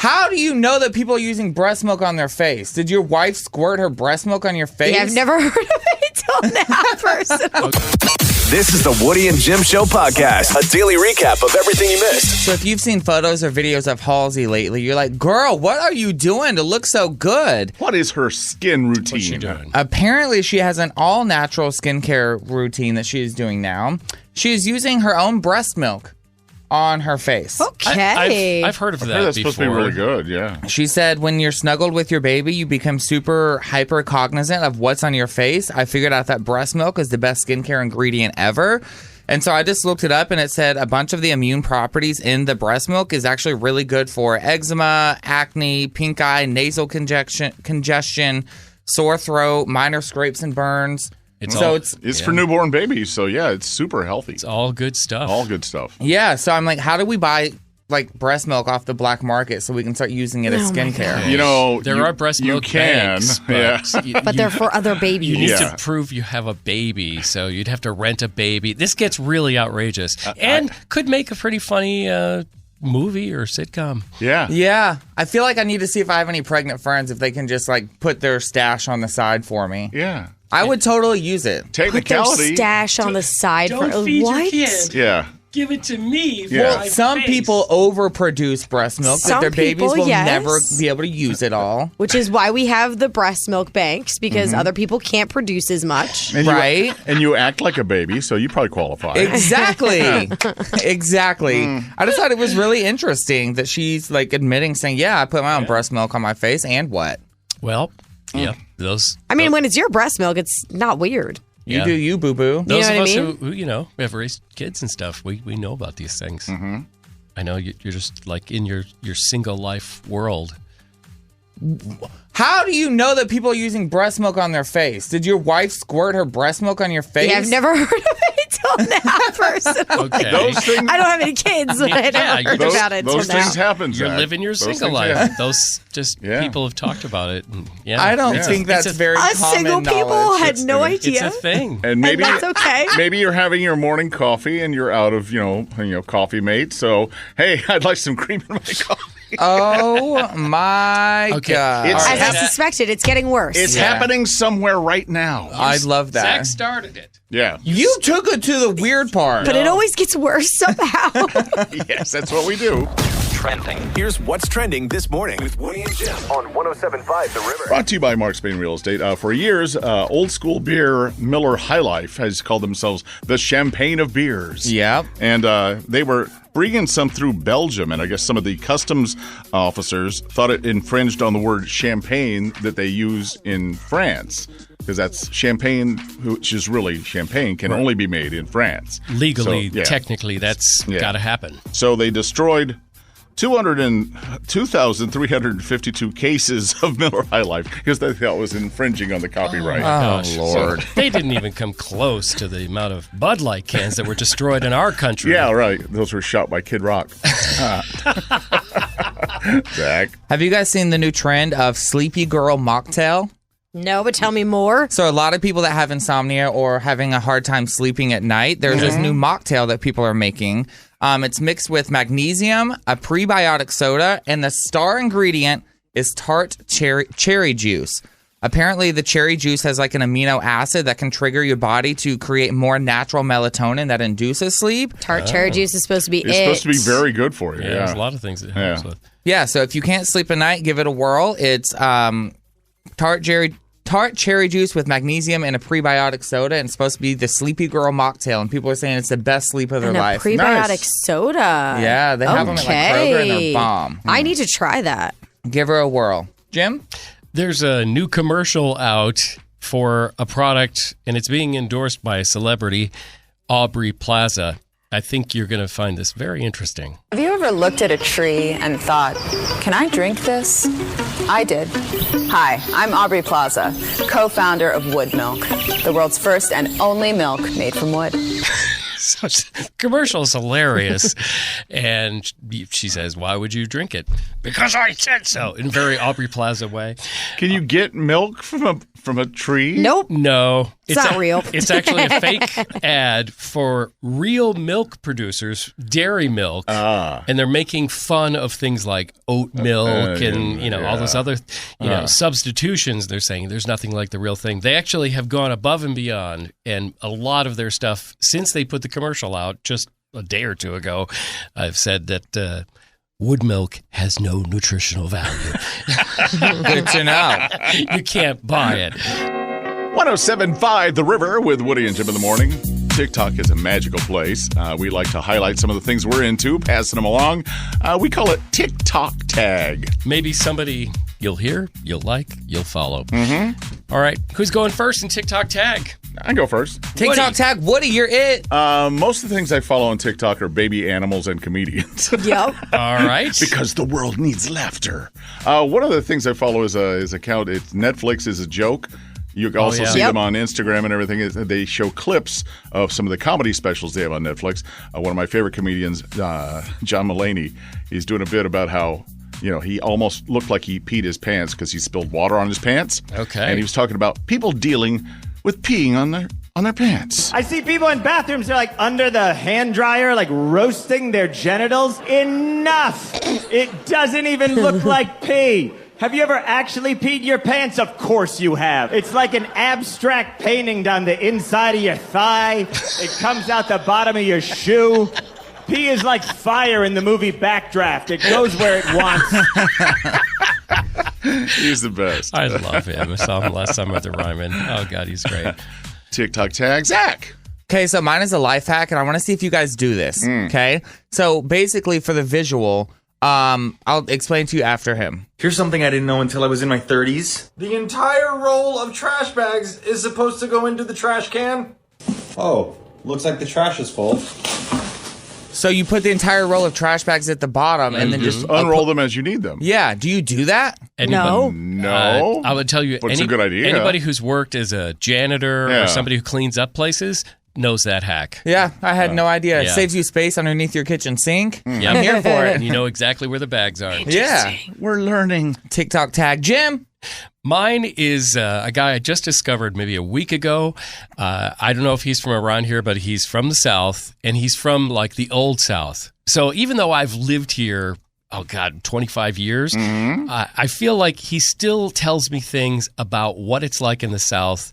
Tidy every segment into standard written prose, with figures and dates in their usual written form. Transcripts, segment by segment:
How do you know that people are using breast milk on their face? Did your wife squirt her breast milk on your face? Yeah, I've never heard of it until now, personally. This is the Woody and Jim Show podcast, a daily recap of everything you missed. So if you've seen photos or videos of Halsey lately, you're like, girl, what are you doing to look so good? What is her skin routine? What's she doing? Apparently, she has an all-natural skincare routine that she is doing now. She is using her own breast milk on her face. Okay. I've heard of that That's before. supposed to be really good, yeah. She said when you're snuggled with your baby, you become super hyper cognizant of what's on your face. I figured out that breast milk is the best skincare ingredient ever. And so I just looked it up, and it said a bunch of the immune properties in the breast milk is actually really good for eczema, acne, pink eye, nasal congestion, sore throat, minor scrapes and burns. It's for newborn babies, so yeah, it's super healthy. It's all good stuff. All good stuff. Yeah, so I'm like, how do we buy like breast milk off the black market so we can start using it as skincare? You know, there are breast milk banks, but they're for other babies. You need to prove you have a baby, so you'd have to rent a baby. This gets really outrageous and could make a pretty funny movie or sitcom. Yeah. I feel like I need to see if I have any pregnant friends, if they can just like put their stash on the side for me. Yeah. I would totally use it. Put their stash on the side Don't for feed what? your kid. Yeah. Give it to me. For Yeah. my Some face. people overproduce breast milk, Some that their babies people, will yes. never be able to use it all. Which is why we have the breast milk banks, because other people can't produce as much. And Right? and you act like a baby, so you probably qualify. Exactly. Exactly. I just thought it was really interesting that she's like admitting, saying, yeah, I put my own breast milk on my face, and what? Well, yeah, those. I mean, when it's your breast milk, it's not weird. You do you, boo-boo. Those know of what us I mean? who have raised kids and stuff, we know about these things. Mm-hmm. I know you're just like in your single life world. How do you know that people are using breast milk on their face? Did your wife squirt her breast milk on your face? Yeah, I've never heard of it until now, personally. Okay. Those things, I don't have any kids, but I never heard about it those until things now. happen, You're Zach. living your Those single things life. happen. Those just people have talked about it. And, I don't think that's very Us common single people knowledge. had no idea. It's a thing. And maybe that's okay. Maybe you're having your morning coffee and you're out of coffee mate. So hey, I'd like some cream in my coffee. Oh my God. It's- As I suspected, it's getting worse. It's happening somewhere right now. I love that. Zach started it. Yeah. You took it to the weird part. But it always gets worse somehow. Yes, that's what we do. Trending. Here's what's trending this morning with Woody and Jim on 107.5 The River. Brought to you by Mark Spain Real Estate. For years, old school beer Miller High Life has called themselves the champagne of beers. Yep. And they were bringing some through Belgium, and I guess some of the customs officers thought it infringed on the word champagne that they use in France. Because that's champagne, which is really champagne, can only be made in France. Legally, So, yeah. technically, that's got to happen. So they destroyed 2,352 cases of Miller High Life because they thought it was infringing on the copyright. Oh, Lord. They didn't even come close to the amount of Bud Light cans that were destroyed in our country. Yeah, right. Those were shot by Kid Rock. Zach. Have you guys seen the new trend of Sleepy Girl mocktail? No, but tell me more. So a lot of people that have insomnia or having a hard time sleeping at night, there's this new mocktail that people are making. It's mixed with magnesium, a prebiotic soda, and the star ingredient is tart cherry juice. Apparently, the cherry juice has like an amino acid that can trigger your body to create more natural melatonin that induces sleep. Tart cherry juice is supposed to be It's supposed to be very good for you. Yeah, there's a lot of things it helps with. Yeah, so if you can't sleep at night, give it a whirl. It's tart cherry juice with magnesium and a prebiotic soda, and it's supposed to be the Sleepy Girl mocktail, and people are saying it's the best sleep of their and a life. prebiotic Nice. soda. Yeah, they have them at like Kroger and they're bomb. I need to try that. Give her a whirl. Jim? There's a new commercial out for a product, and it's being endorsed by a celebrity, Aubrey Plaza. I think you're going to find this very interesting. Have you ever looked at a tree and thought, can I drink this? I did. Hi, I'm Aubrey Plaza, co-founder of Wood Milk, the world's first and only milk made from wood. So commercial is hilarious. And she says, why would you drink it? Because I said so, in a very Aubrey Plaza way. Can you get milk from a tree? Nope. No. It's not real. It's actually a fake ad for real milk producers, dairy milk. And they're making fun of things like oat milk and, all those other, substitutions. They're saying there's nothing like the real thing. They actually have gone above and beyond. And a lot of their stuff, since they put the commercial out just a day or two ago, I've said that wood milk has no nutritional value. Good to know. You can't buy it. 107.5 The River with Woody and Jim in the morning. TikTok is a magical place. We like to highlight some of the things we're into, passing them along. We call it TikTok Tag. Maybe somebody you'll hear, you'll like, you'll follow. Mm-hmm. All right. Who's going first in TikTok Tag? I go first. TikTok Tag, Woody, you're it. Most of the things I follow on TikTok are baby animals and comedians. Yep. All right. Because the world needs laughter. One of the things I follow is account. It's Netflix is a joke. You can also see them on Instagram and everything. They show clips of some of the comedy specials they have on Netflix. One of my favorite comedians, John Mulaney, he's doing a bit about how he almost looked like he peed his pants because he spilled water on his pants. Okay. And he was talking about people dealing with peeing on their pants. I see people in bathrooms, they're like under the hand dryer, like roasting their genitals. Enough! It doesn't even look like pee. Have you ever actually peed your pants? Of course you have. It's like an abstract painting down the inside of your thigh. It comes out the bottom of your shoe. Pee is like fire in the movie Backdraft. It goes where it wants. He's the best. I love him. I saw him last summer at the Ryman. Oh, God, he's great. TikTok Tag, Zach. Okay, so mine is a life hack, and I want to see if you guys do this. Okay? So basically, for the visual, I'll explain to you after him. Here's something I didn't know until I was in my 30s. The entire roll of trash bags is supposed to go into the trash can. Oh, looks like the trash is full. So you put the entire roll of trash bags at the bottom and then just unroll them as you need them. Yeah. Do you do that? No. No. I would tell you, But it's a good idea. Anybody who's worked as a janitor or somebody who cleans up places knows that hack. Yeah, I had no idea. It Yeah. saves you space underneath your kitchen sink. Yeah. I'm here for it. You know exactly where the bags are. Yeah. We're learning. TikTok Tag. Jim? Mine is a guy I just discovered maybe a week ago. I don't know if he's from around here, but he's from the South, and he's from like the old South. So even though I've lived here, 25 years, I feel like he still tells me things about what it's like in the South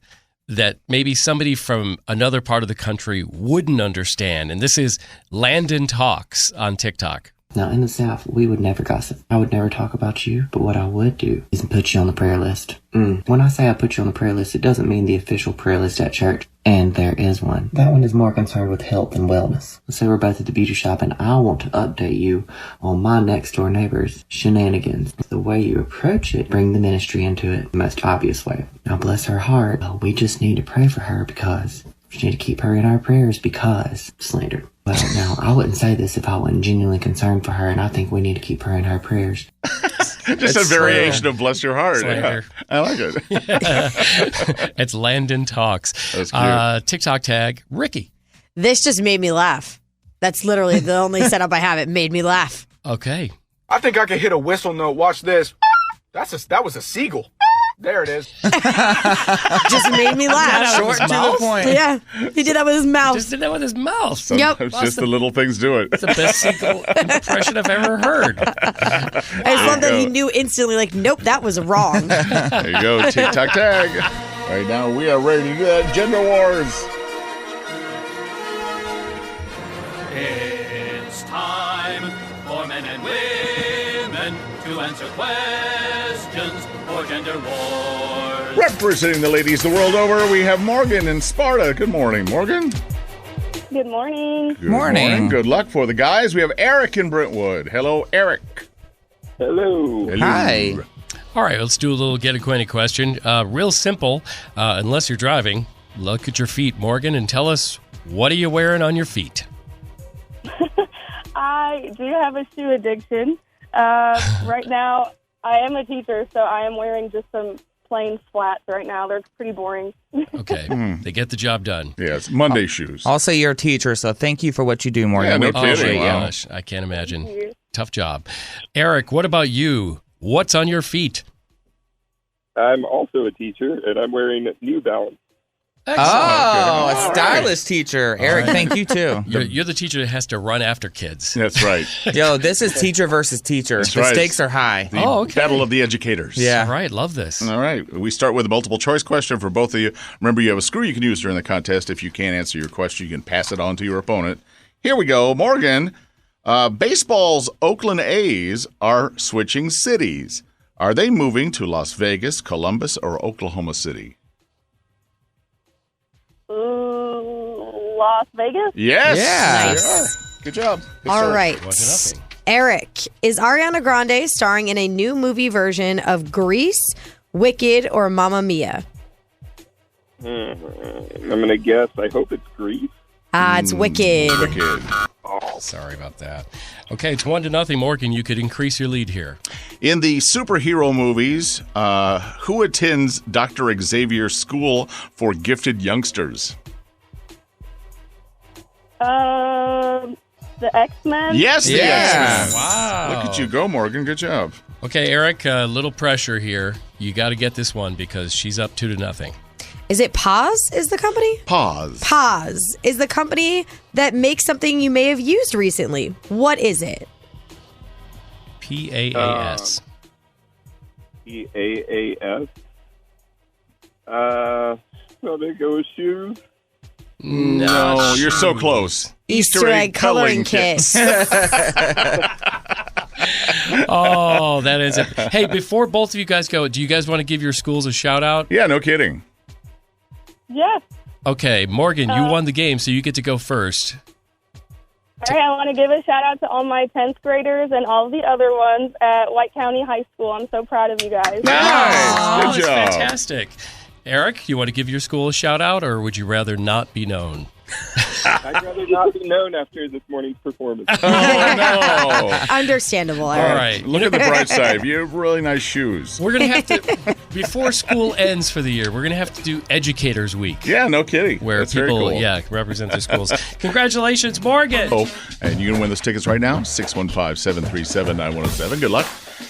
that maybe somebody from another part of the country wouldn't understand. And this is Landon Talks on TikTok. Now, in the South, we would never gossip. I would never talk about you, but what I would do is put you on the prayer list. When I say I put you on the prayer list, it doesn't mean the official prayer list at church. And there is one. That one is more concerned with health and wellness. Let's say we're both at the beauty shop and I want to update you on my next door neighbor's shenanigans. The way you approach it, bring the ministry into it the most obvious way. Now, bless her heart, we just need to pray for her because we need to keep her in our prayers because slander. Well, now, I wouldn't say this if I wasn't genuinely concerned for her, and I think we need to keep her in her prayers. Just a variation of bless your heart. Slander. Yeah, I like it. It's Landon Talks. That's cute. TikTok Tag, Ricky. This just made me laugh. That's literally the only setup I have. It made me laugh. Okay. I think I could hit a whistle note. Watch this. That was a seagull. There it is. Just made me laugh. Short to the point. Yeah. He did that with his mouth. Just did that with his mouth. Sometimes just the little things do it. It's the best sequel impression I've ever heard. I just love that he knew instantly, like, nope, that was wrong. There you go, TikTok Tag. Right now, we are ready to do that Gender Wars. It's time for men and women to answer questions for Gender Wars. Representing the ladies the world over, we have Morgan in Sparta. Good morning, Morgan. Good morning. Good morning. Good luck for the guys. We have Eric in Brentwood. Hello, Eric. Hello. Hi. All right, let's do a little get acquainted question. Real simple. Unless you're driving, look at your feet, Morgan, and tell us, what are you wearing on your feet? I do have a shoe addiction. Right now, I am a teacher, so I am wearing just some plain flats right now. They're pretty boring. Okay. They get the job done. Yes, Monday shoes. Also, you're a teacher, so thank you for what you do, Morgan. Yeah, no We appreciate kidding. you. Wow. Gosh, I can't imagine. Tough job. Eric, what about you? What's on your feet? I'm also a teacher, and I'm wearing New Balance. Oh, All a right. stylish teacher. Eric, thank you, too. You're the teacher that has to run after kids. That's right. Yo, this is teacher versus teacher. That's The right. stakes are high. The battle of the educators. Yeah. All right, love this. All right. We start with a multiple choice question for both of you. Remember, you have a screw you can use during the contest. If you can't answer your question, you can pass it on to your opponent. Here we go. Morgan, baseball's Oakland A's are switching cities. Are they moving to Las Vegas, Columbus, or Oklahoma City? Las Vegas? Yes. Yeah. Nice. Good job. Good All start. right. Eric, is Ariana Grande starring in a new movie version of Grease, Wicked, or Mamma Mia? I'm going to guess. I hope it's Grease. It's Wicked. Wicked. Oh, sorry about that. Okay, it's 1-0, Morgan. You could increase your lead here. In the superhero movies, who attends Dr. Xavier's School for Gifted Youngsters? The X-Men? Yes, the X-Men. Wow. Look at you go, Morgan. Good job. Okay, Eric, a little pressure here. You got to get this one because she's up 2-0. Is it Pause is the company? Pause. Pause is the company that makes something you may have used recently. What is it? PAAS. PAAS. So they go with shoes. No, you're so close. Easter egg coloring kit. Oh, that is it. Hey, before both of you guys go, do you guys want to give your schools a shout out? Yeah, no kidding. Yes. Okay, Morgan, you won the game, so you get to go first. All right, I want to give a shout out to all my 10th graders and all the other ones at White County High School. I'm so proud of you guys. Oh, Good that's job. fantastic. Eric, you want to give your school a shout out, or would you rather not be known? I'd rather not be known after this morning's performance. Oh, no. Understandable. All right. Look at the bright side. You have really nice shoes. We're going to have to, before school ends for the year, we're going to have to do Educators Week. Yeah, no kidding. Where That's very people, cool. represent their schools. Congratulations, Morgan. Oh, and you can win those tickets right now, 615-737-9107. Good luck.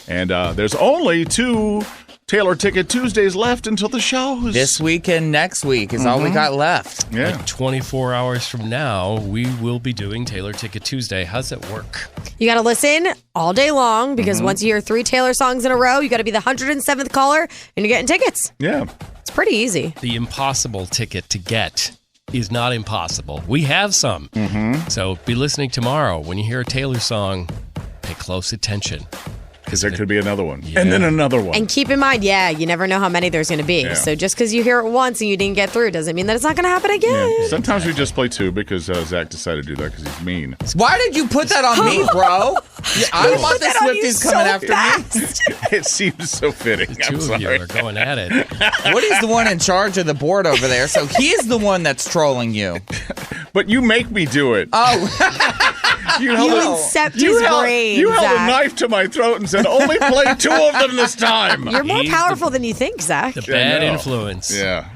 And there's only 2 Taylor Ticket Tuesdays left until the shows. This week and next week is all we got left. Yeah. Like 24 hours from now, we will be doing Taylor Ticket Tuesday. How's that work? You got to listen all day long because once you hear 3 Taylor songs in a row, you got to be the 107th caller and you're getting tickets. Yeah. It's pretty easy. The impossible ticket to get is not impossible. We have some. So be listening tomorrow. When you hear a Taylor song, pay close attention. Because there could be another one. Yeah. And then another one. And keep in mind, you never know how many there's going to be. Yeah. So just because you hear it once and you didn't get through doesn't mean that it's not going to happen again. Yeah. Sometimes we just play 2 because Zach decided to do that because he's mean. Why did you put that on me, bro? I Put thought the that on you Swifties so coming after fast. It seems so fitting. The I'm two of you sorry. are going at it. me. Woody's the one in charge of the board over there, so he's the one that's trolling you. But you make me do it. Oh, You incept his brain, You held a Zach. knife to my throat and said, only play 2 of them this time. You're more He's powerful than you think, Zach. The bad no. influence. Yeah.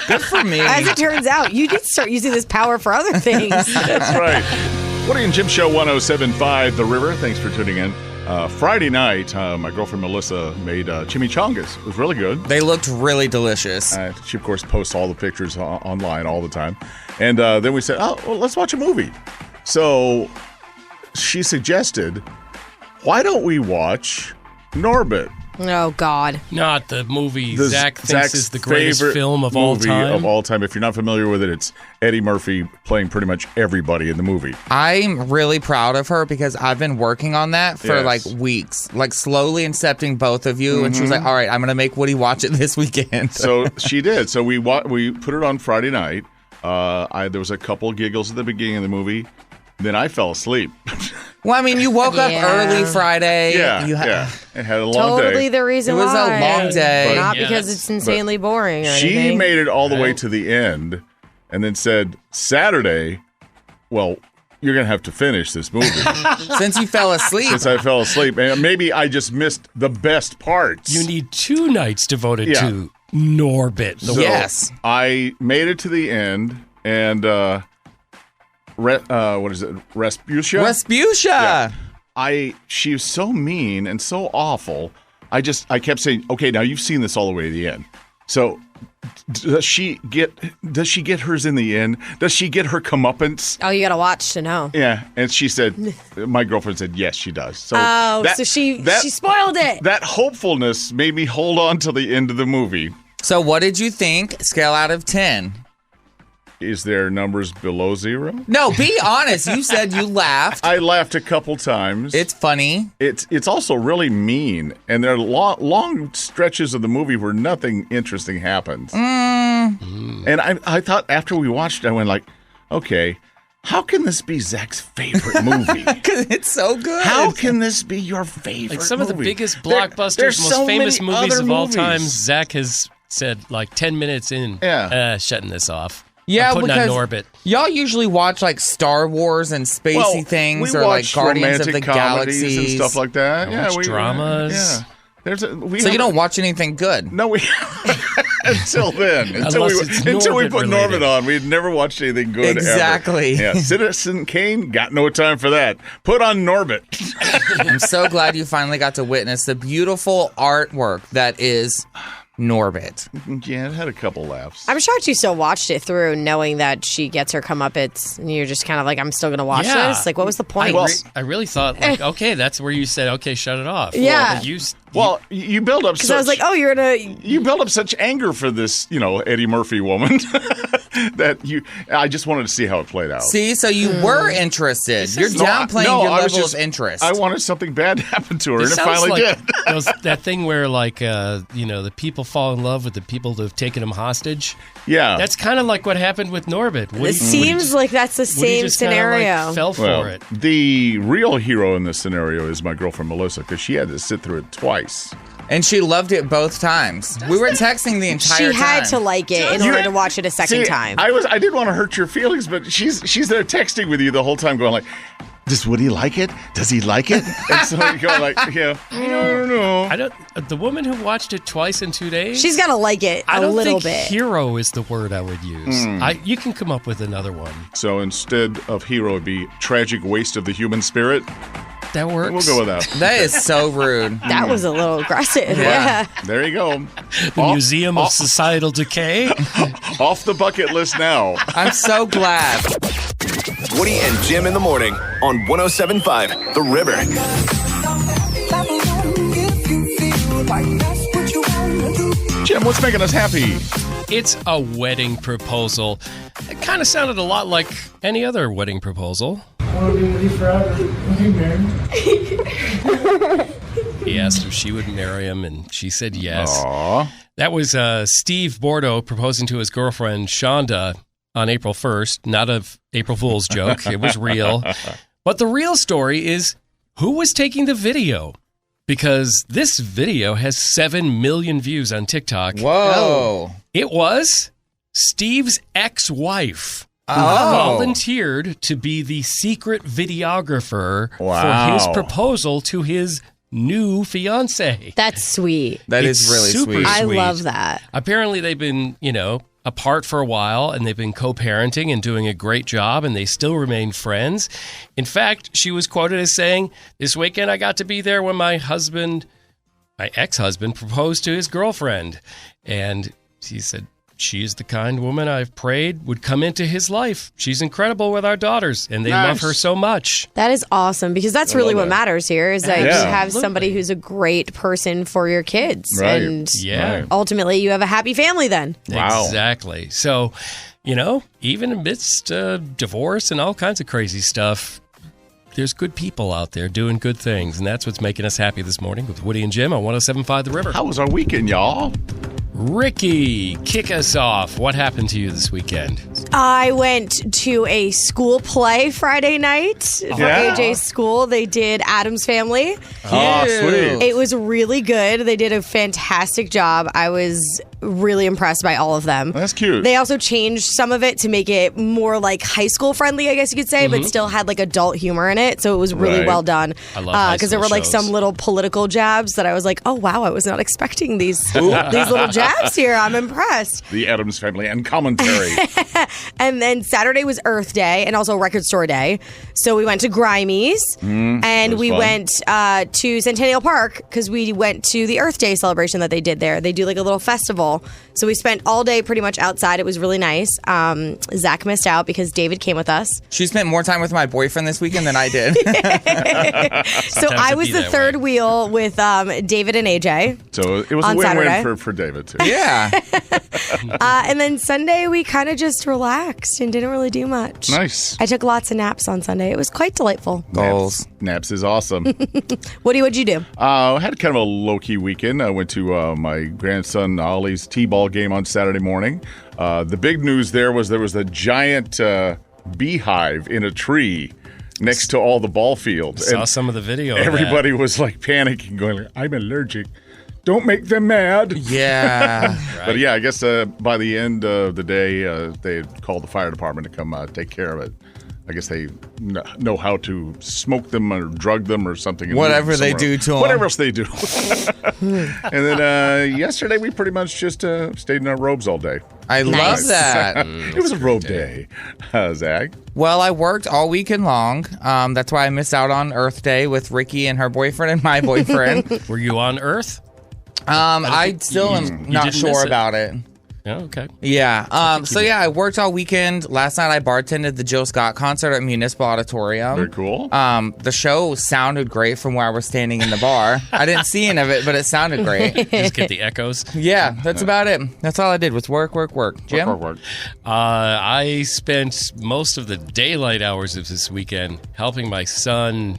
good for me. As it turns out, you need to start using this power for other things. That's right. Woody and Jim Show 107.5 The River. Thanks for tuning in. Friday night, my girlfriend Melissa made chimichangas. It was really good. They looked really delicious. She, of course, posts all the pictures online all the time. And then we said, let's watch a movie. So she suggested, why don't we watch Norbit? Oh, God. Not the movie Zach thinks Zach's is the greatest favorite film of all movie time. Of all time. If you're not familiar with it, it's Eddie Murphy playing pretty much everybody in the movie. I'm really proud of her because I've been working on that for Yes. like weeks, like slowly incepting both of you. And she was like, all right, I'm going to make Woody watch it this weekend. So she did. So we put it on Friday night. There was a couple giggles at the beginning of the movie. Then I fell asleep. Well, I mean, you woke up early Friday. Yeah, You it had a long day. Totally the reason It was why. a long day. Not Yes. because it's insanely boring or She anything. made it all the way to the end and then said, Saturday, well, you're going to have to finish this movie. Since you fell asleep. Since I fell asleep. And maybe I just missed the best parts. You need 2 nights devoted to Norbit. Yes. I made it to the end, and what is it? Respucia? Respucia! Yeah. She was so mean and so awful. I kept saying, okay, now you've seen this all the way to the end. So does she get hers in the end? Does she get her comeuppance? Oh, you got to watch to know. Yeah. And she said, my girlfriend said, yes, she does. So so she spoiled it. That hopefulness made me hold on till the end of the movie. So what did you think? Scale out of 10. Is there numbers below 0? No, be honest. You said you laughed. I laughed a couple times. It's funny. It's also really mean, and there are long stretches of the movie where nothing interesting happens. And I thought after we watched it, I went like, okay, how can this be Zach's favorite movie? Because it's so good. How can this be your favorite Like some movie? of the biggest blockbusters, There's most so famous many movies other of all movies. time, Zach has said like 10 minutes in, shutting this off. Yeah, I'm putting because on Norbit. y'all usually watch like Star Wars and spacey things, we or like watch Guardians of the romantic comedies Galaxy and stuff like that. I watch dramas. So you don't watch anything good. No, we until then. Until we put Norbit on, we had never watched anything good Exactly. ever. Yeah, Citizen Kane, got no time for that. Put on Norbit. I'm so glad you finally got to witness the beautiful artwork that is Norbit. Yeah, it had a couple laughs. I'm shocked you still watched it through knowing that she gets her comeuppance and you're just kind of like, I'm still going to watch this? Like, what was the point? I really thought, like, okay, that's where you said, okay, shut it off. Yeah. You build up Because I was like, oh, you're going to... You build up such anger for this, Eddie Murphy woman that I just wanted to see how it played out. See, so you were interested. You're downplaying your level of interest. I wanted something bad to happen to her, and it sounds finally like did. that thing where, like, the people fall in love with the people that have taken them hostage. Yeah. That's kind of like what happened with Norbit. It seems like that's the same scenario. Fell for it. The real hero in this scenario is my girlfriend Melissa, because she had to sit through it twice. And she loved it both times. We were texting the entire time. She had to like it in order to watch it a second time. I didn't want to hurt your feelings, but she's there texting with you the whole time going like, does Woody like it? Does he like it? And so you go like, I don't know. The woman who watched it twice in 2 days, she's got to like it a little bit. Hero is the word I would use. You can come up with another one. So instead of hero, it'd be tragic waste of the human spirit. That works. We'll go with that. That is so rude. That was a little aggressive. Yeah. There you go. The Museum of Societal Decay. Off the bucket list now. I'm so glad. Woody and Jim in the morning on 107.5 The River. Jim, what's making us happy? It's a wedding proposal. It kind of sounded a lot like any other wedding proposal. I want to be with you forever. Will you marry me? He asked if she would marry him, and she said yes. Aww. That was Steve Bordeaux proposing to his girlfriend, Shonda, on April 1st. Not a April Fool's joke. It was real. But the real story is who was taking the video? Because this video has 7 million views on TikTok. Whoa. It was Steve's ex-wife who volunteered to be the secret videographer for his proposal to his new fiance. That's sweet. That is really super sweet. I love that. Apparently they've been, apart for a while, and they've been co-parenting and doing a great job, and they still remain friends. In fact, she was quoted as saying, "This weekend I got to be there when my ex-husband proposed to his girlfriend." And she said, "She's the kind woman I've prayed would come into his life. She's incredible with our daughters, and they love her so much." That is awesome, because that's really what matters here is that you have somebody who's a great person for your kids. Right. And ultimately you have a happy family then. Wow. Exactly. So, even amidst divorce and all kinds of crazy stuff, there's good people out there doing good things, and that's what's making us happy this morning with Woody and Jim on 107.5 The River. How was our weekend, y'all? Ricky, kick us off. What happened to you this weekend? I went to a school play Friday night for AJ's school. They did Addams Family. Oh, sweet. It was really good. They did a fantastic job. I was really impressed by all of them. That's cute. They also changed some of it to make it more like high school friendly, I guess you could say, but still had like adult humor in it. So it was really well done. I love because there were like some little political jabs that I was like, oh wow, I was not expecting these little jabs here. I'm impressed. The Addams Family and commentary. And then Saturday was Earth Day and also Record Store Day. So we went to Grimey's and we went to Centennial Park because we went to the Earth Day celebration that they did there. They do like a little festival. So we spent all day pretty much outside. It was really nice. Zach missed out because David came with us. She spent more time with my boyfriend this weekend than I did. So I was the third wheel with David and AJ. So it was a win-win for David, too. Yeah. And then Sunday, we kind of just relaxed and didn't really do much. Nice. I took lots of naps on Sunday. It was quite delightful. Naps is awesome. What'd you do? I had kind of a low-key weekend. I went to my grandson Ollie's T-ball game on Saturday morning. The big news there was a giant beehive in a tree next to all the ball fields. I saw some of the video. Everybody was like panicking, going, I'm allergic. Don't make them mad. Yeah. But yeah, I guess by the end of the day, they called the fire department to come take care of it. I guess they know how to smoke them or drug them or something. Whatever they do to them. Whatever else they do. And then yesterday, we pretty much just stayed in our robes all day. I love that. It was a robe day. Zach? Well, I worked all weekend long. That's why I missed out on Earth Day with Ricky and her boyfriend and my boyfriend. Were you on Earth? I still am not sure about it. Oh, okay. Yeah. I worked all weekend. Last night I bartended the Jill Scott concert at Municipal Auditorium. Very cool. The show sounded great from where I was standing in the bar. I didn't see any of it, but it sounded great. Just get the echoes. Yeah, that's about it. That's all I did was work. Jim? Work. I spent most of the daylight hours of this weekend helping my son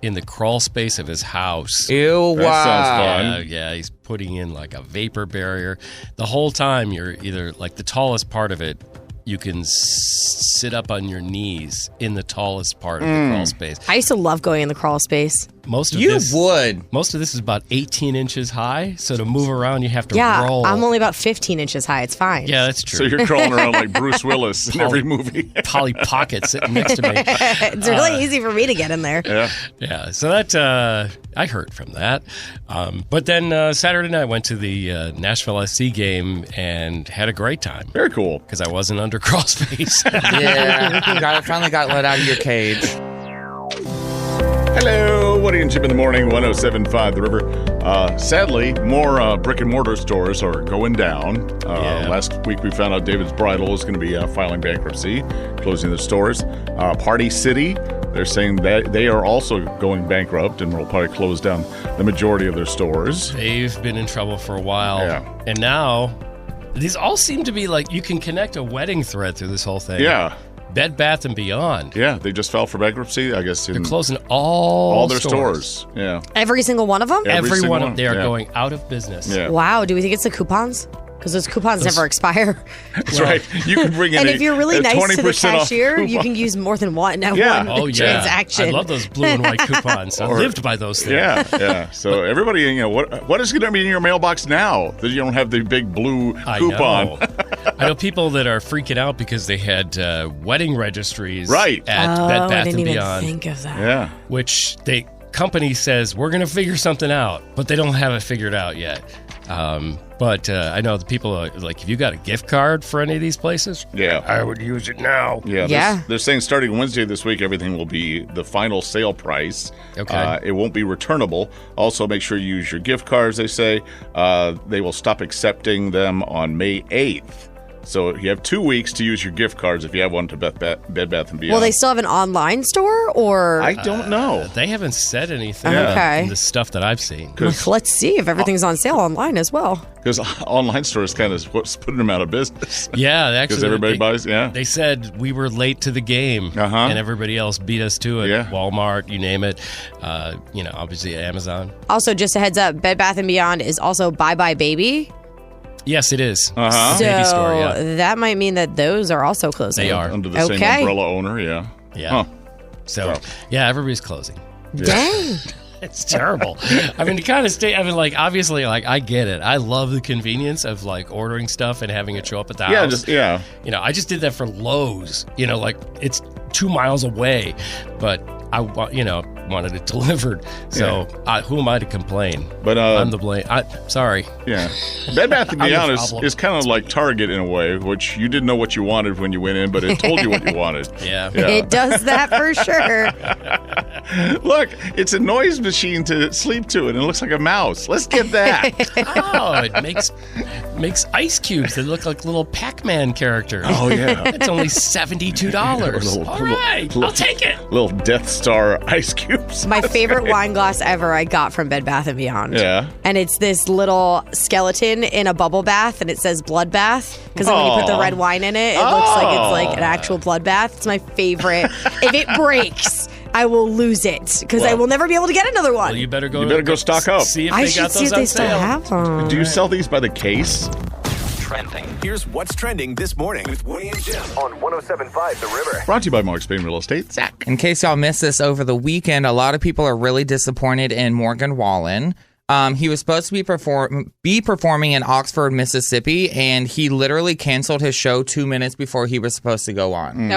in the crawl space of his house. Ew, that wow. sounds fun. Yeah, he's putting in like a vapor barrier. The whole time you're either like the tallest part of it, you can sit up on your knees in the tallest part of the crawl space. I used to love going in the crawl space. Most of this is about 18 inches high, so to move around you have to Yeah, roll. I'm only about 15 inches high. It's fine. Yeah, that's true. So you're crawling around like Bruce Willis in every movie. Polly Pocket sitting next to me. It's really easy for me to get in there. Yeah. So that I hurt from that. But then Saturday night I went to the Nashville SC game and had a great time. Very cool. Because I wasn't under crawl space. Yeah, you finally got let out of your cage. Hello, Woody and Jim in the morning, 107.5 The River. Sadly, more brick and mortar stores are going down. Last week we found out David's Bridal is going to be filing bankruptcy, closing their stores. Party City, they're saying that they are also going bankrupt and will probably close down the majority of their stores. They've been in trouble for a while. Yeah. And now, these all seem to be like you can connect a wedding thread through this whole thing. Yeah. Bed Bath & Beyond. Yeah, they just filed for bankruptcy, I guess. They're closing all their stores. Yeah. Every single one of them? Every one of them. They are going out of business. Yeah. Wow. Do we think it's the coupons? Because those coupons never expire. That's right. You can bring in and if you're really nice to the 20% off cashier, you can use more than one at one transaction. I love those blue and white coupons. I lived by those things. Yeah. So everybody, what is going to be in your mailbox now that you don't have the big blue coupon? I know people that are freaking out because they had wedding registries at Bed Bath I didn't & Beyond. even think of that. Yeah. Which company says, we're going to figure something out, but they don't have it figured out yet. But I know the people are like, if you got a gift card for any of these places, I would use it now. Yeah. They're saying starting Wednesday this week, everything will be the final sale price. Okay. It won't be returnable. Also, make sure you use your gift cards, they say. They will stop accepting them on May 8th. So you have 2 weeks to use your gift cards if you have one to Bed Bath & Beyond. Will they still have an online store, or? I don't know. They haven't said anything Okay. the stuff that I've seen. Let's see if everything's on sale online as well. Because online stores kind of what's putting them out of business. Yeah, actually. Because everybody buys, They said we were late to the game, and everybody else beat us to it. Yeah. Walmart, you name it. Obviously Amazon. Also, just a heads up, Bed Bath & Beyond is also Bye Bye Baby. Yes, it is. So Baby store, yeah. that might mean that those are also closing. They are. Under the same umbrella owner, yeah. Yeah. So, everybody's closing. Dang. It's terrible. I mean, obviously, like, I get it. I love the convenience of, like, ordering stuff and having it show up at the house. I just did that for Lowe's. Like, it's 2 miles away, but I wanted it delivered. So who am I to complain? But I'm the blame. Sorry. Yeah. Bed Bath & Beyond is kind of like Target in a way, which you didn't know what you wanted when you went in, but it told you what you wanted. Yeah. It does that for sure. Look, it's a noise machine to sleep to, and it looks like a mouse. Let's get that. It makes ice cubes that look like little Pac-Man characters. Oh, yeah. It's only $72. All right, I'll take it. Little Death Star ice cubes. My favorite wine glass ever I got from Bed Bath & Beyond. Yeah. And it's this little skeleton in a bubble bath, and it says blood bath. Because when you put the red wine in it, it looks like it's like an actual blood bath. It's my favorite. If it breaks, I will lose it because I will never be able to get another one. Well, you better go stock up. See if they got those on sale. Still have them. Do you sell these by the case? Trending. Here's what's trending this morning with Woody and Jim on 107.5 The River. Brought to you by Mark Spain Real Estate. Zach. In case y'all missed this over the weekend, a lot of people are really disappointed in Morgan Wallen. He was supposed to be performing in Oxford, Mississippi, and he literally canceled his show 2 minutes before he was supposed to go on.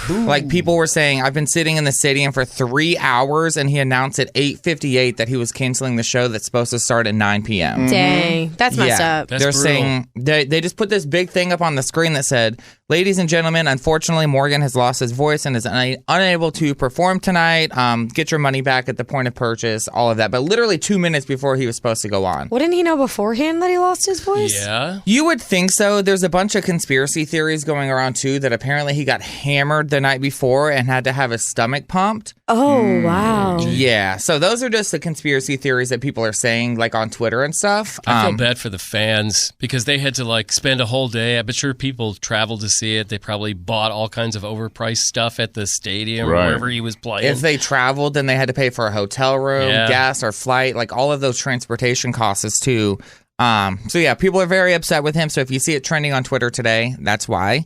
Like, people were saying, I've been sitting in the stadium for 3 hours, and he announced at 8:58 that he was canceling the show that's supposed to start at 9 p.m. Dang, that's messed up. That's They're brutal. saying they just put this big thing up on the screen that said, "Ladies and gentlemen, unfortunately, Morgan has lost his voice and is unable to perform tonight. Get your money back at the point of purchase," all of that. But literally 2 minutes before he was supposed to go on. Wouldn't he know beforehand that he lost his voice? Yeah. You would think so. There's a bunch of conspiracy theories going around, too, that apparently he got hammered the night before and had to have his stomach pumped. Oh, wow. Yeah. So those are just the conspiracy theories that people are saying, like, on Twitter and stuff. I feel bad for the fans because they had to, like, spend a whole day. I'm sure people traveled to see it. They probably bought all kinds of overpriced stuff at the stadium or wherever he was playing. If they traveled, then they had to pay for a hotel room, gas, or flight, like all of those transportation costs too. So yeah, people are very upset with him. So if you see it trending on Twitter today, that's why.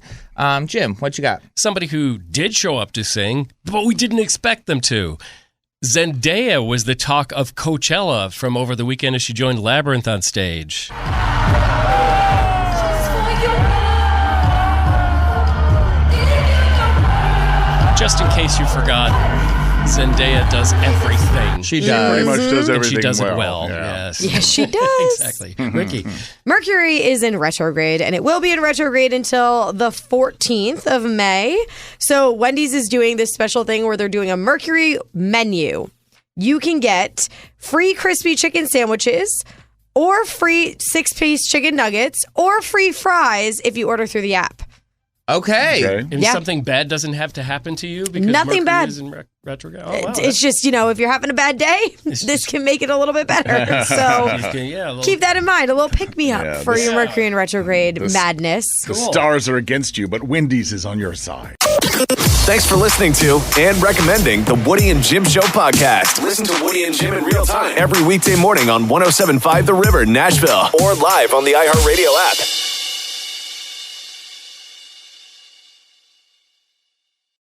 Jim, what you got? Somebody who did show up to sing, but we didn't expect them to. Zendaya was the talk of Coachella from over the weekend as she joined Labyrinth on stage. Just in case you forgot, Zendaya does everything. She does. Pretty much does everything and she does it well. Yeah. Yes. Yes, she does. Exactly. Ricky. Mercury is in retrograde, and it will be in retrograde until the 14th of May. So Wendy's is doing this special thing where they're doing a Mercury menu. You can get free crispy chicken sandwiches or free 6-piece chicken nuggets or free fries if you order through the app. Okay. And something bad doesn't have to happen to you because Nothing Mercury bad. is in retrograde. Oh, wow. It's just, if you're having a bad day, this can make it a little bit better. So keep that in mind. A little pick-me-up for your Mercury in retrograde madness. The stars are against you, but Wendy's is on your side. Thanks for listening to and recommending the Woody and Jim Show podcast. Listen to Woody and Jim in real time every weekday morning on 107.5 The River, Nashville, or live on the iHeartRadio app.